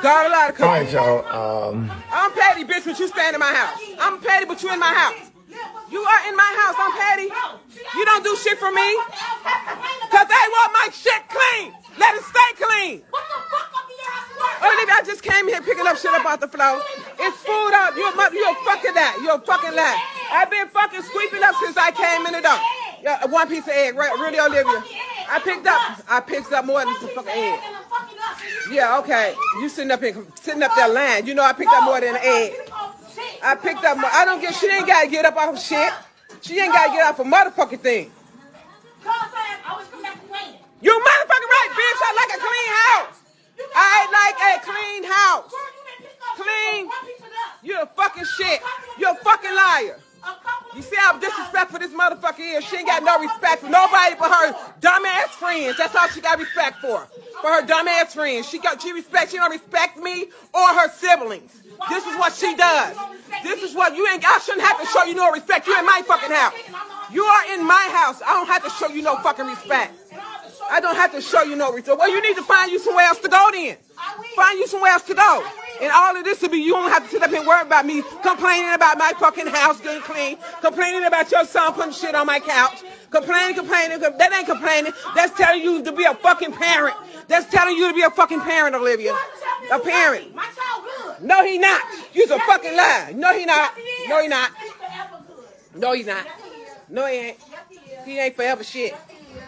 Got a lot of All cookies. right, y'all. I'm petty, bitch, but you stand in my house. I'm petty, but you in my house. You are in my house. I'm petty. You don't do shit for me. Because they want my shit clean. Let it stay clean. Olivia, I just came here picking up shit up off the floor. It's food up. You're a fucking lie. You're a fucking lie. I've been fucking sweeping up since I came in the door. Yeah, one piece of egg, right? Really, Olivia. I picked up more than some fucking egg. Yeah, okay. You sitting up there lying. You know I picked up more than an egg. I picked up more. I don't get. She ain't got to get up off shit. She ain't got to get off a motherfucking thing. You motherfucking right, bitch. I like a clean house. I like a clean house. Clean. You're a fucking shit. You're a fucking liar. You see how disrespectful this motherfucker is? She ain't got no respect for nobody but her dumbass friends. That's all she got respect for. For her dumbass friends. She don't respect me or her siblings. This is what she does. This is what I shouldn't have to show you no respect. You're in my fucking house. You are in my house. I don't have to show you no fucking respect. I don't have to show you no respect. Well, you need to find you somewhere else to go then. Find you somewhere else to go. And all of this will be, you don't have to sit up and worry about me complaining about my fucking house getting clean, complaining about your son putting shit on my couch, complaining. That ain't complaining. That's telling you to be a fucking parent. That's telling you to be a fucking parent, Olivia. A parent. No, he not. You's a fucking lie. No, he not. No, he not. No, he's not. No, he ain't. He ain't forever shit.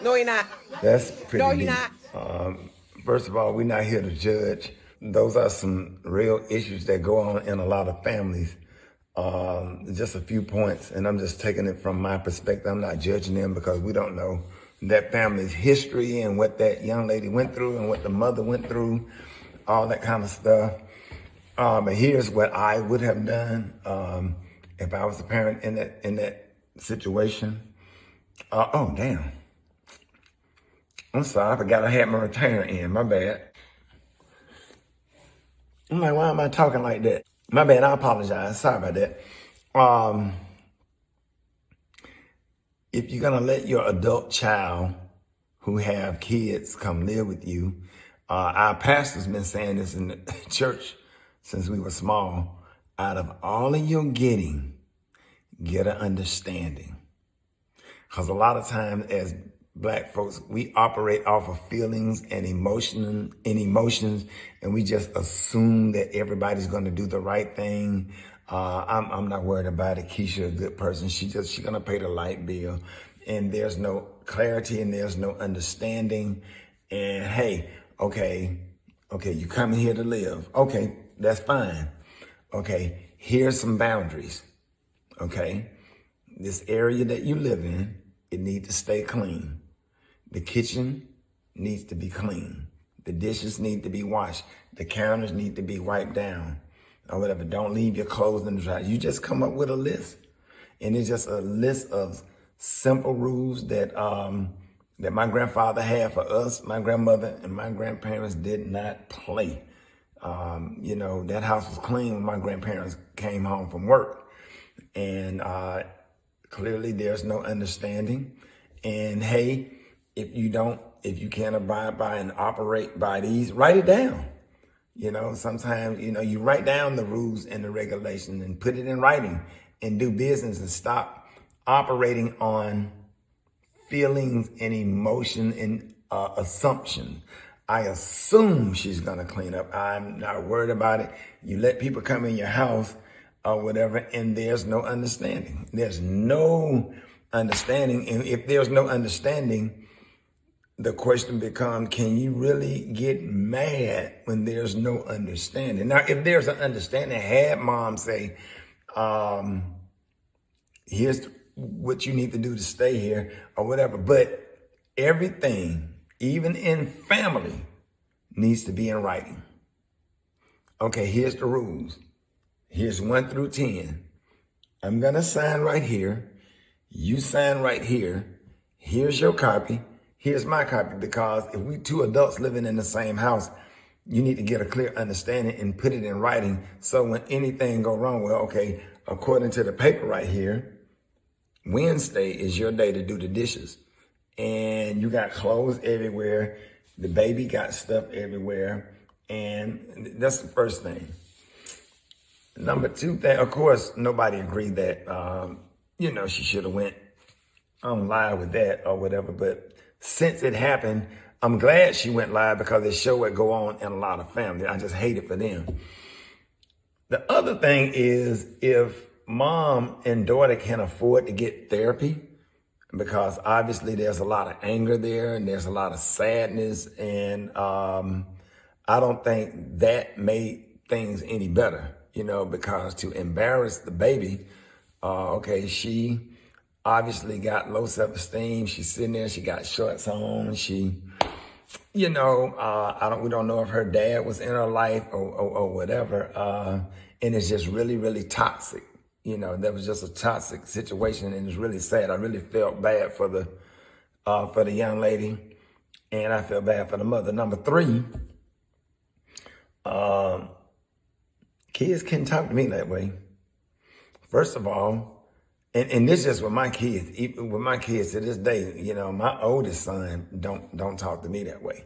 No, he not. That's pretty No, he deep. not. First of all, we're not here to judge. Those are some real issues that go on in a lot of families. Just a few points, and I'm just taking it from my perspective. I'm not judging them because we don't know that family's history and what that young lady went through and what the mother went through, all that kind of stuff. But here's what I would have done if I was a parent in that situation. Oh, damn. I'm sorry, I forgot I had my retainer in. My bad. I'm like, why am I talking like that? My bad, I apologize. Sorry about that. If you're gonna let your adult child who have kids come live with you, our pastor's been saying this in the church since we were small. Out of all of your getting, get an understanding. Because a lot of times as Black folks, we operate off of feelings and emotions, and we just assume that everybody's going to do the right thing. I'm not worried about it. Keisha, a good person. She's going to pay the light bill, and there's no clarity and there's no understanding. And hey, okay, you coming here to live. Okay, that's fine. Okay, here's some boundaries. Okay, this area that you live in, it needs to stay clean. The kitchen needs to be clean. The dishes need to be washed. The counters need to be wiped down or whatever. Don't leave your clothes in the dryer. You just come up with a list. And it's just a list of simple rules that that my grandfather had for us. My grandmother and my grandparents did not play. That house was clean when my grandparents came home from work. And clearly there's no understanding. And hey, if you can't abide by and operate by these, write it down. Sometimes, you write down the rules and the regulations and put it in writing and do business and stop operating on feelings and emotion and assumption. I assume she's going to clean up. I'm not worried about it. You let people come in your house or whatever, and there's no understanding. There's no understanding. And if there's no understanding, the question becomes, can you really get mad when there's no understanding? Now, if there's an understanding, have mom say, here's what you need to do to stay here or whatever. But everything, even in family, needs to be in writing. Okay, here's the rules. Here's 1 through 10. I'm going to sign right here. You sign right here. Here's your copy. Here's my copy, because if we two adults living in the same house, you need to get a clear understanding and put it in writing. So when anything go wrong, well, okay, according to the paper right here, Wednesday is your day to do the dishes. And you got clothes everywhere. The baby got stuff everywhere. And that's the first thing. Number two thing, of course, nobody agreed that, she should have went on live with that or whatever. But since it happened, I'm glad she went live because it showed what go on in a lot of families. I just hate it for them. The other thing is if mom and daughter can afford to get therapy, because obviously there's a lot of anger there and there's a lot of sadness. And I don't think that made things any better, because to embarrass the baby, she obviously got low self-esteem. She's sitting there, she got shorts on. We don't know if her dad was in her life or whatever. And it's just really, really toxic. That was just a toxic situation, and it's really sad. I really felt bad for the young lady, and I felt bad for the mother. Number three, kids can't talk to me that way. First of all, and this is just with my kids. Even with my kids to this day, my oldest son don't talk to me that way.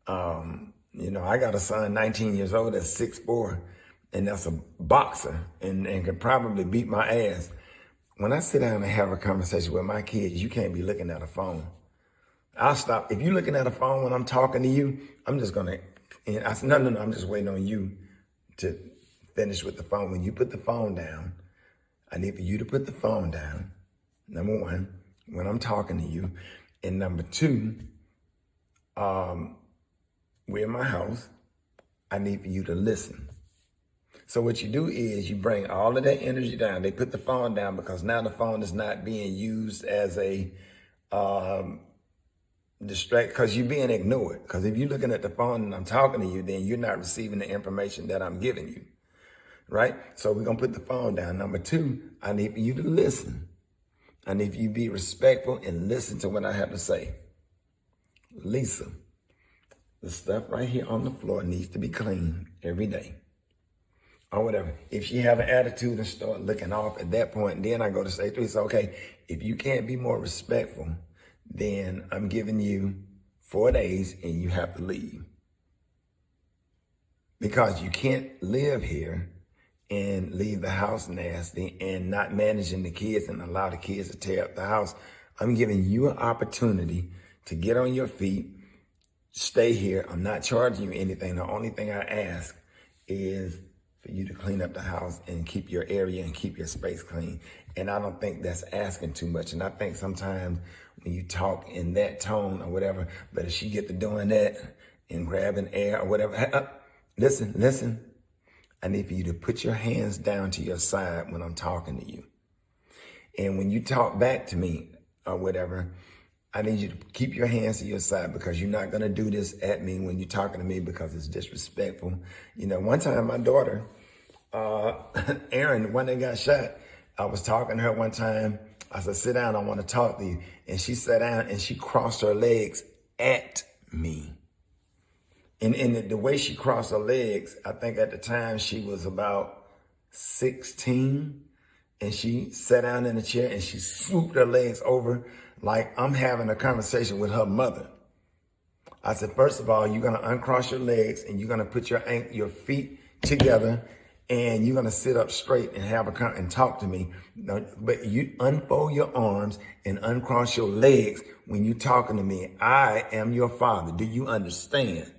I got a son 19 years old that's 6'4", and that's a boxer and could probably beat my ass. When I sit down and have a conversation with my kids, you can't be looking at a phone. I'll stop. If you're looking at a phone when I'm talking to you, I'm just going to, and I said, no, I'm just waiting on you to finish with the phone. When you put the phone down, I need for you to put the phone down, number one, when I'm talking to you. And number two, we're in my house. I need for you to listen. So what you do is you bring all of that energy down. They put the phone down because now the phone is not being used as a distract, because you're being ignored. Because if you're looking at the phone and I'm talking to you, then you're not receiving the information that I'm giving you, right? So we're going to put the phone down. Number two, I need for you to listen. I need for you to be respectful and listen to what I have to say. Lisa, the stuff right here on the floor needs to be cleaned every day. Or whatever. If she have an attitude and start looking off at that point, then I go to say to her, it's okay. If you can't be more respectful, then I'm giving you 4 days and you have to leave. Because you can't live here and leave the house nasty and not managing the kids and allow the kids to tear up the house. I'm giving you an opportunity to get on your feet, stay here. I'm not charging you anything. The only thing I ask is for you to clean up the house and keep your area and keep your space clean. And I don't think that's asking too much. And I think sometimes when you talk in that tone or whatever, but if she get to doing that and grabbing air or whatever, listen. I need for you to put your hands down to your side when I'm talking to you. And when you talk back to me or whatever, I need you to keep your hands to your side, because you're not going to do this at me when you're talking to me, because it's disrespectful. One time my daughter, Erin, when they got shot, I was talking to her one time. I said, sit down, I want to talk to you. And she sat down and she crossed her legs at me. And the way she crossed her legs, I think at the time she was about 16. And she sat down in the chair and she swooped her legs over like I'm having a conversation with her mother. I said, first of all, you're going to uncross your legs and you're going to put your feet together and you're going to sit up straight and and talk to me. But you unfold your arms and uncross your legs when you're talking to me. I am your father. Do you understand?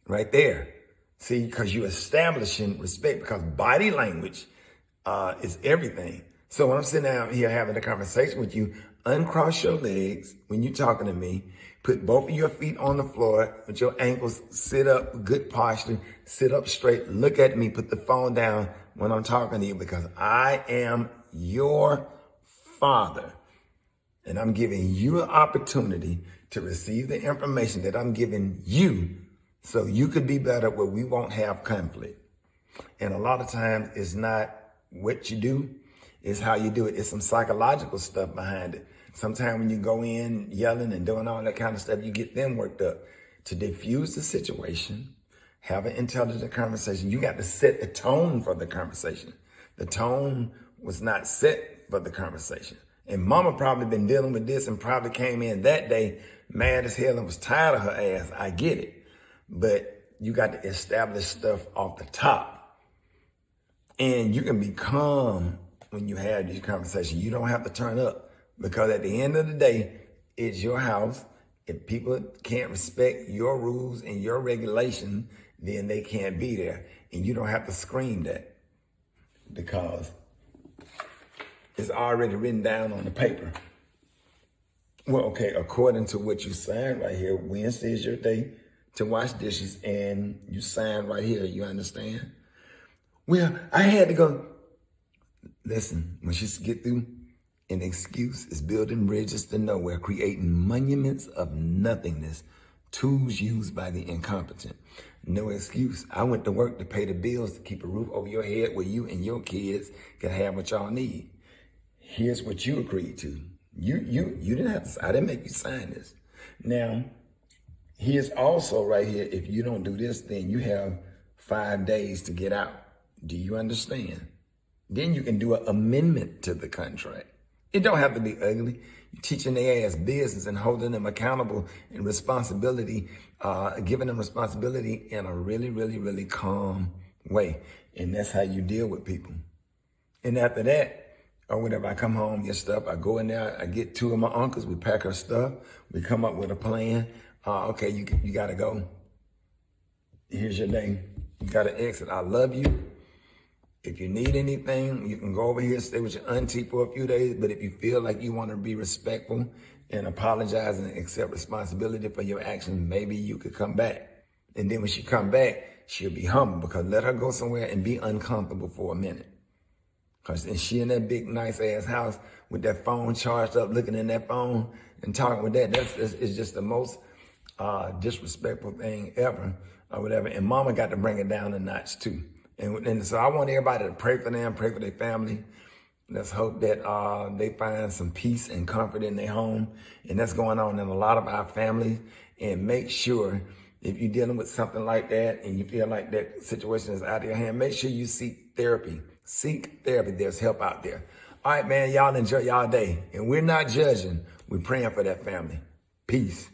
Right there. See, because you're establishing respect, because body language is everything. So when I'm sitting down here having a conversation with you, uncross your legs when you're talking to me, put both of your feet on the floor with your ankles, sit up, good posture, sit up straight, look at me, put the phone down when I'm talking to you, because I am your father. And I'm giving you an opportunity to receive the information that I'm giving you so you could be better, where we won't have conflict. And a lot of times it's not what you do, it's how you do it. It's some psychological stuff behind it. Sometimes when you go in yelling and doing all that kind of stuff, you get them worked up. To diffuse the situation, have an intelligent conversation, you got to set the tone for the conversation. The tone was not set for the conversation. And mama probably been dealing with this and probably came in that day mad as hell and was tired of her ass. I get it. But you got to establish stuff off the top. And you can be calm when you have these conversations. You don't have to turn up, because at the end of the day, it's your house. If people can't respect your rules and your regulation, then they can't be there. And you don't have to scream that, because it's already written down on the paper. Well, okay, according to what you signed right here, Wednesday is your day to wash dishes, and you signed right here, you understand? Well, I had to go. Listen, when she get through, an excuse is building bridges to nowhere, creating monuments of nothingness, tools used by the incompetent. No excuse. I went to work to pay the bills, to keep a roof over your head where you and your kids can have what y'all need. Here's what you agreed to. You didn't have to, I didn't make you sign this. Now, here's also right here, if you don't do this, then you have 5 days to get out. Do you understand? Then you can do an amendment to the contract. It don't have to be ugly. You're teaching their ass business and holding them accountable and responsibility, giving them responsibility in a really, really, really calm way. And that's how you deal with people. And after that, or whenever I come home, get stuff, I go in there, I get 2 of my uncles, we pack our stuff, we come up with a plan. Okay, you gotta go. Here's your day. You gotta exit. I love you. If you need anything, you can go over here, stay with your auntie for a few days. But if you feel like you want to be respectful and apologize and accept responsibility for your actions, maybe you could come back. And then when she come back, she'll be humble, because let her go somewhere and be uncomfortable for a minute. Because she in that big, nice ass house with that phone charged up, looking in that phone and talking with that, it's just the most disrespectful thing ever, or whatever. And mama got to bring it down a notch too. And so I want everybody to pray for them, pray for their family. Let's hope that they find some peace and comfort in their home. And that's going on in a lot of our families. And make sure, if you're dealing with something like that and you feel like that situation is out of your hand, make sure you seek therapy. Seek therapy. There's help out there. All right, man, y'all enjoy y'all day. And we're not judging. We're praying for that family. Peace.